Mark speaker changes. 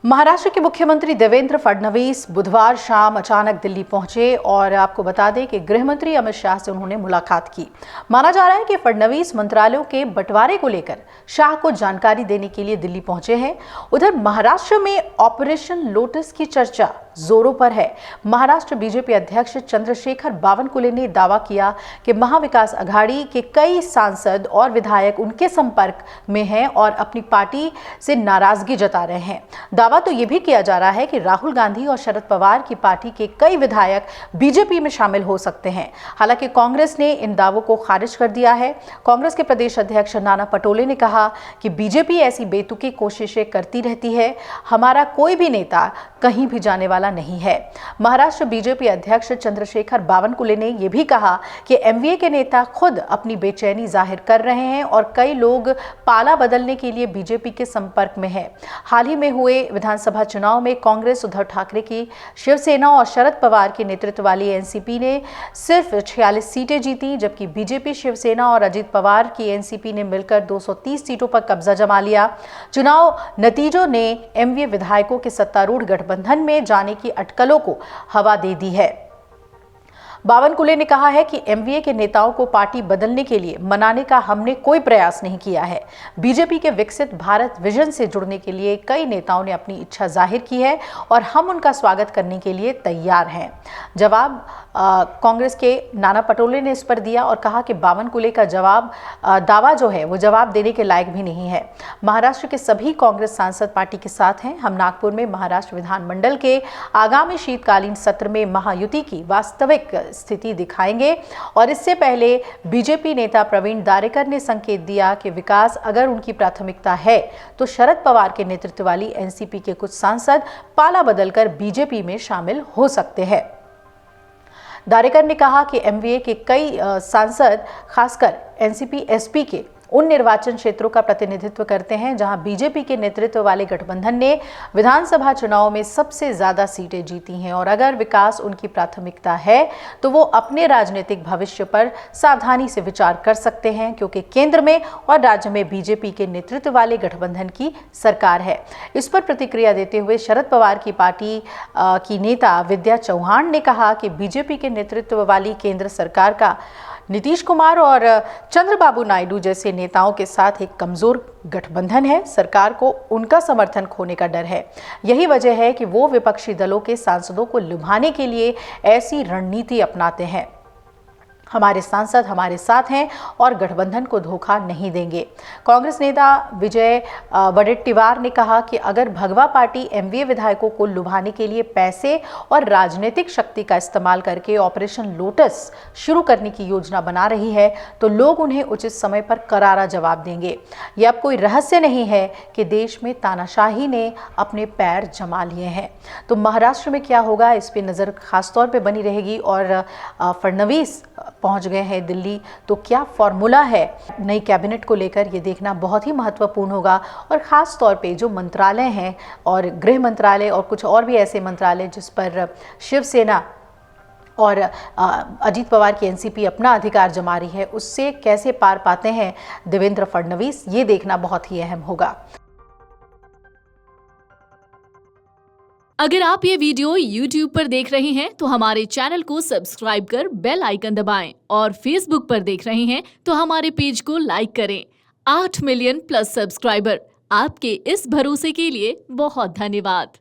Speaker 1: महाराष्ट्र के मुख्यमंत्री देवेंद्र फडणवीस बुधवार शाम अचानक दिल्ली पहुंचे और आपको बता दें कि गृह मंत्री अमित शाह से उन्होंने मुलाकात की। माना जा रहा है कि फडणवीस मंत्रालयों के बंटवारे को लेकर शाह को जानकारी देने के लिए दिल्ली पहुंचे हैं। उधर महाराष्ट्र में ऑपरेशन लोटस की चर्चा जोरों पर है। महाराष्ट्र बीजेपी अध्यक्ष चंद्रशेखर बावनकुले ने दावा किया कि महाविकास अघाड़ी के कई सांसद और विधायक उनके संपर्क में हैं और अपनी पार्टी से नाराजगी जता रहे हैं। दावा तो यह भी किया जा रहा है कि राहुल गांधी और शरद पवार की पार्टी के कई विधायक बीजेपी में शामिल हो सकते हैं। हालांकि कांग्रेस ने इन दावों को खारिज कर दिया है। कांग्रेस के प्रदेश अध्यक्ष नाना पटोले ने कहा कि बीजेपी ऐसी बेतुकी कोशिशें करती रहती है, हमारा कोई भी नेता कहीं भी जाने वाला नहीं है। महाराष्ट्र बीजेपी अध्यक्ष चंद्रशेखर बावनकुले ने यह भी कहा कि एमवीए के नेता खुद अपनी बेचैनी जाहिर कर रहे हैं और कई लोग पाला बदलने के लिए बीजेपी के संपर्क में हैं। हाल ही में हुए विधानसभा चुनाव में कांग्रेस, उद्धव ठाकरे की शिवसेना और शरद पवार के नेतृत्व वाली एनसीपी ने सिर्फ 46 सीटें जीती, जबकि बीजेपी, शिवसेना और अजित पवार की एनसीपी ने मिलकर 230 सीटों पर कब्जा जमा लिया। चुनाव नतीजों ने एमवीए विधायकों के सत्तारूढ़ गठबंधन में जाने की अटकलों को हवा दे दी है। बावनकुले ने कहा है कि एमवीए के नेताओं को पार्टी बदलने के लिए मनाने का हमने कोई प्रयास नहीं किया है। बीजेपी के विकसित भारत विजन से जुड़ने के लिए कई नेताओं ने अपनी इच्छा जाहिर की है और हम उनका स्वागत करने के लिए तैयार हैं। जवाब कांग्रेस के नाना पटोले ने इस पर दिया और कहा कि बावनकुले का दावा जो है वो जवाब देने के लायक भी नहीं है। महाराष्ट्र के सभी कांग्रेस सांसद पार्टी के साथ हैं। हम नागपुर में महाराष्ट्र विधानमंडल के आगामी शीतकालीन सत्र में महायुति की वास्तविक स्थिति दिखाएंगे और इससे पहले बीजेपी नेता प्रवीण दारेकर ने संकेत दिया कि विकास अगर उनकी प्राथमिकता है तो शरद पवार के नेतृत्व वाली एनसीपी के कुछ सांसद पाला बदलकर बीजेपी में शामिल हो सकते हैं। दारेकर ने कहा कि एमवीए के कई सांसद खासकर एनसीपी एसपी के उन निर्वाचन क्षेत्रों का प्रतिनिधित्व करते हैं जहां बीजेपी के नेतृत्व वाले गठबंधन ने विधानसभा चुनाव में सबसे ज्यादा सीटें जीती हैं और अगर विकास उनकी प्राथमिकता है तो वो अपने राजनीतिक भविष्य पर सावधानी से विचार कर सकते हैं, क्योंकि केंद्र में और राज्य में बीजेपी के नेतृत्व वाले गठबंधन की सरकार है। इस पर प्रतिक्रिया देते हुए शरद पवार की पार्टी की नेता विद्या चौहान ने कहा कि बीजेपी के नेतृत्व वाली केंद्र सरकार का नीतीश कुमार और चंद्रबाबू नायडू जैसे नेताओं के साथ एक कमजोर गठबंधन है। सरकार को उनका समर्थन खोने का डर है। यही वजह है कि वो विपक्षी दलों के सांसदों को लुभाने के लिए ऐसी रणनीति अपनाते हैं। हमारे सांसद हमारे साथ हैं और गठबंधन को धोखा नहीं देंगे। कांग्रेस नेता विजय वडेट्टीवार ने कहा कि अगर भगवा पार्टी एमवीए विधायकों को लुभाने के लिए पैसे और राजनीतिक शक्ति का इस्तेमाल करके ऑपरेशन लोटस शुरू करने की योजना बना रही है तो लोग उन्हें उचित समय पर करारा जवाब देंगे। यह अब कोई रहस्य नहीं है कि देश में तानाशाही ने अपने पैर जमा लिए हैं। तो महाराष्ट्र में क्या होगा, इस पर नज़र खासतौर पर बनी रहेगी। और फडणवीस पहुंच गए हैं दिल्ली, तो क्या फॉर्मूला है नई कैबिनेट को लेकर, ये देखना बहुत ही महत्वपूर्ण होगा। और ख़ास तौर पे जो मंत्रालय हैं और गृह मंत्रालय और कुछ और भी ऐसे मंत्रालय जिस पर शिवसेना और अजित पवार की एनसीपी अपना अधिकार जमा रही है, उससे कैसे पार पाते हैं देवेंद्र फडणवीस, ये देखना बहुत ही अहम होगा।
Speaker 2: अगर आप ये वीडियो YouTube पर देख रहे हैं तो हमारे चैनल को सब्सक्राइब कर बेल आइकन दबाएं और Facebook पर देख रहे हैं तो हमारे पेज को लाइक करें। 8 मिलियन प्लस सब्सक्राइबर, आपके इस भरोसे के लिए बहुत धन्यवाद।